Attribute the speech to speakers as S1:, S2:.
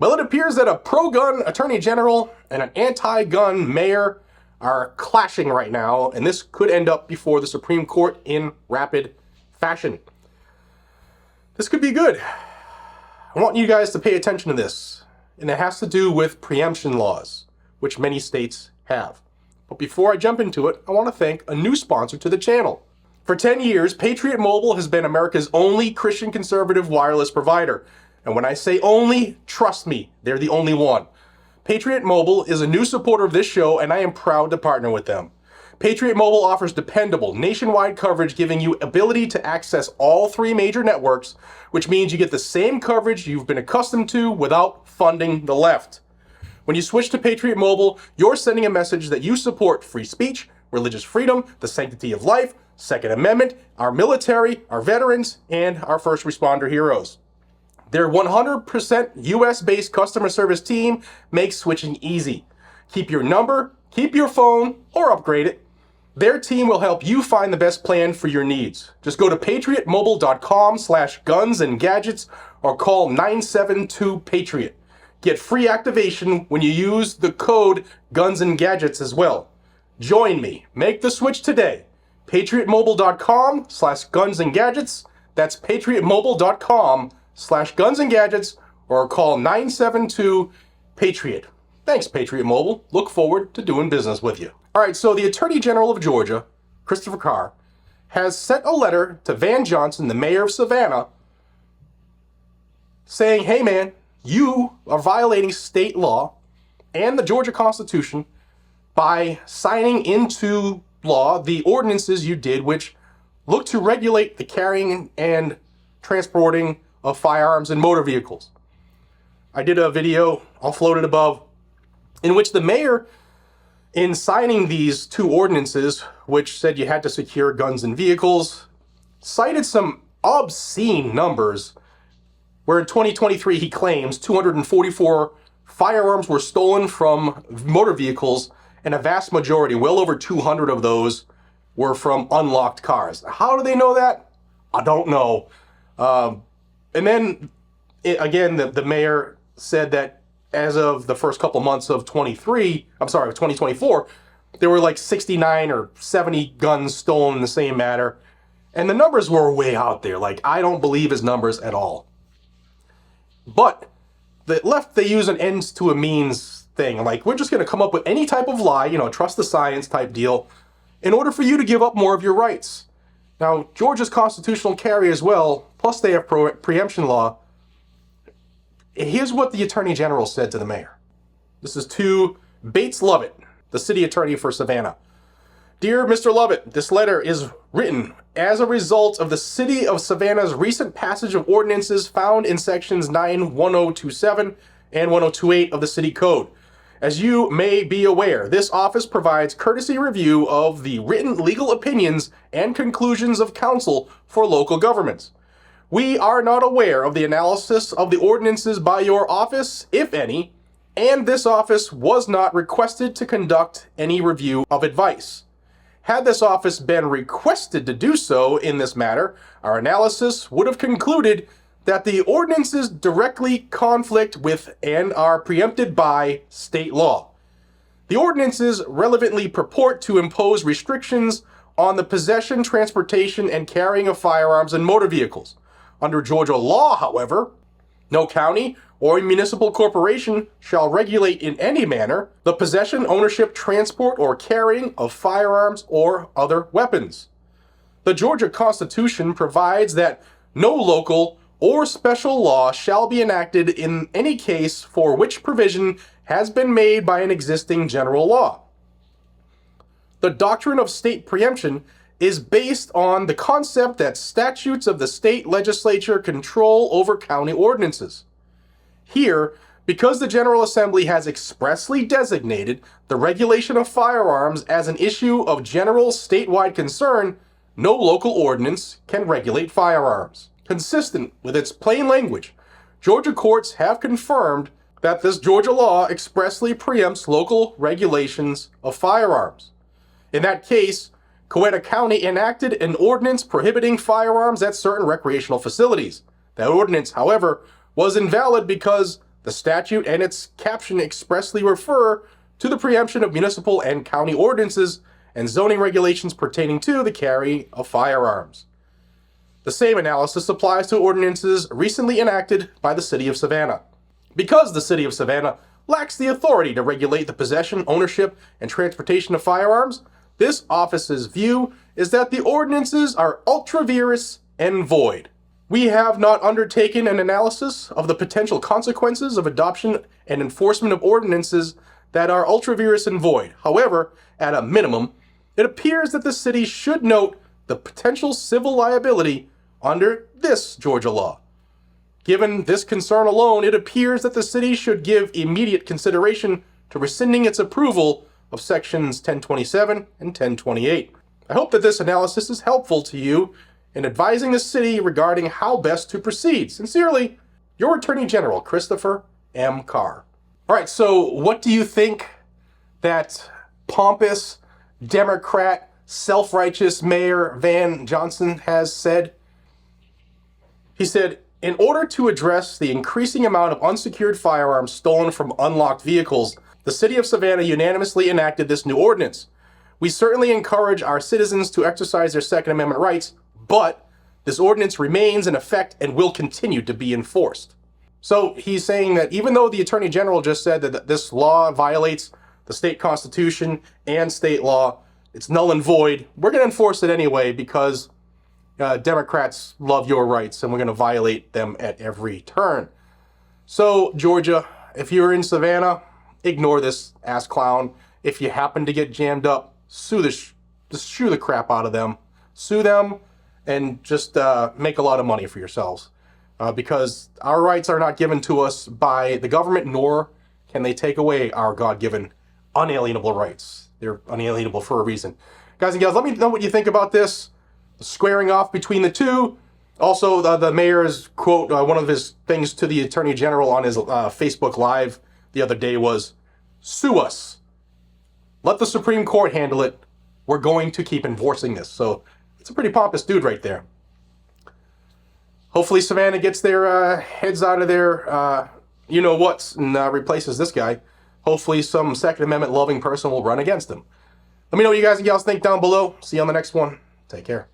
S1: Well, it appears that a pro-gun attorney general and an anti-gun mayor are clashing right now, and this could end up before the Supreme Court in rapid fashion. This could be good. I want you guys to pay attention to this, and it has to do with preemption laws, which many states have. But before I jump into it, I want to thank a new sponsor to the channel. For 10 years, Patriot Mobile has been America's only Christian conservative wireless provider. And when I say only, trust me, they're the only one. Patriot Mobile is a new supporter of this show, and I am proud to partner with them. Patriot Mobile offers dependable, nationwide coverage, giving you ability to access all 3 major networks, which means you get the same coverage you've been accustomed to without funding the left. When you switch to Patriot Mobile, you're sending a message that you support free speech, religious freedom, the sanctity of life, Second Amendment, our military, our veterans, and our first responder heroes. Their 100% US-based customer service team makes switching easy. Keep your number, keep your phone, or upgrade it. Their team will help you find the best plan for your needs. Just go to patriotmobile.com/gunsandgadgets or call 972-PATRIOT. Get free activation when you use the code GunsandGadgets as well. Join me. Make the switch today. patriotmobile.com/gunsandgadgets. That's patriotmobile.com/gunsandgadgets or call 972-PATRIOT. Thanks, Patriot Mobile. Look forward to doing business with you. All right, so the Attorney General of Georgia, Christopher Carr, has sent a letter to Van Johnson, the mayor of Savannah, saying, hey man, you are violating state law and the Georgia Constitution by signing into law the ordinances you did, which look to regulate the carrying and transporting of firearms and motor vehicles. I did a video, I'll float it above, in which the mayor, in signing these 2 ordinances, which said you had to secure guns and vehicles, cited some obscene numbers, where in 2023 he claims 244 firearms were stolen from motor vehicles, and a vast majority, well over 200 of those, were from unlocked cars. How do they know that? I don't know. And then, again, the mayor said that as of the first couple months of 2024, there were like 69 or 70 guns stolen in the same matter. And the numbers were way out there. Like, I don't believe his numbers at all. But the left, they use an ends to a means thing. Like, we're just going to come up with any type of lie, trust the science type deal, in order for you to give up more of your rights. Now, Georgia's constitutional carry as well, plus they have preemption law. Here's what the Attorney General said to the mayor. This is to Bates Lovett, the city attorney for Savannah. Dear Mr. Lovett, this letter is written as a result of the City of Savannah's recent passage of ordinances found in sections 91027 and 1028 of the City Code. As you may be aware, this office provides courtesy review of the written legal opinions and conclusions of counsel for local governments. We are not aware of the analysis of the ordinances by your office, if any, and this office was not requested to conduct any review of advice. Had this office been requested to do so in this matter, our analysis would have concluded that the ordinances directly conflict with and are preempted by state law. The ordinances relevantly purport to impose restrictions on the possession, transportation, and carrying of firearms and motor vehicles. Under Georgia law, however, no county or municipal corporation shall regulate in any manner the possession, ownership, transport, or carrying of firearms or other weapons. The Georgia Constitution provides that no local or special law shall be enacted in any case for which provision has been made by an existing general law. The doctrine of state preemption is based on the concept that statutes of the state legislature control over county ordinances. Here, because the General Assembly has expressly designated the regulation of firearms as an issue of general statewide concern, no local ordinance can regulate firearms. Consistent with its plain language, Georgia courts have confirmed that this Georgia law expressly preempts local regulations of firearms. In that case, Coweta County enacted an ordinance prohibiting firearms at certain recreational facilities. That ordinance, however, was invalid because The statute and its caption expressly refer to the preemption of municipal and county ordinances and zoning regulations pertaining to the carry of firearms. The same analysis applies to ordinances recently enacted by the City of Savannah. Because the City of Savannah lacks the authority to regulate the possession, ownership, and transportation of firearms, this office's view is that the ordinances are ultra vires and void. We have not undertaken an analysis of the potential consequences of adoption and enforcement of ordinances that are ultra vires and void. However, at a minimum, it appears that the city should note the potential civil liability under this Georgia law. Given this concern alone, it appears that the city should give immediate consideration to rescinding its approval of sections 1027 and 1028. I hope that this analysis is helpful to you in advising the city regarding how best to proceed. Sincerely, your Attorney General, Christopher M. Carr. All right, so what do you think that pompous, Democrat, self-righteous Mayor Van Johnson has said? He said, in order to address the increasing amount of unsecured firearms stolen from unlocked vehicles, the City of Savannah unanimously enacted this new ordinance. We certainly encourage our citizens to exercise their Second Amendment rights, but this ordinance remains in effect and will continue to be enforced. So he's saying that even though the Attorney General just said that this law violates the state constitution and state law, it's null and void, we're going to enforce it anyway because Democrats love your rights and we're going to violate them at every turn. So, Georgia, if you're in Savannah, ignore this ass clown. If you happen to get jammed up, sue the crap out of them. Sue them and just make a lot of money for yourselves. Because our rights are not given to us by the government, nor can they take away our God-given unalienable rights. They're unalienable for a reason. Guys and gals, let me know what you think about this. The squaring off between the two. Also, the mayor's quote, one of his things to the Attorney General on his Facebook Live the other day was, sue us. Let the Supreme Court handle it. We're going to keep enforcing this. So it's a pretty pompous dude right there. Hopefully Savannah gets their heads out of their you-know-whats and replaces this guy. Hopefully some Second Amendment loving person will run against him. Let me know what you guys and gals think down below. See you on the next one. Take care.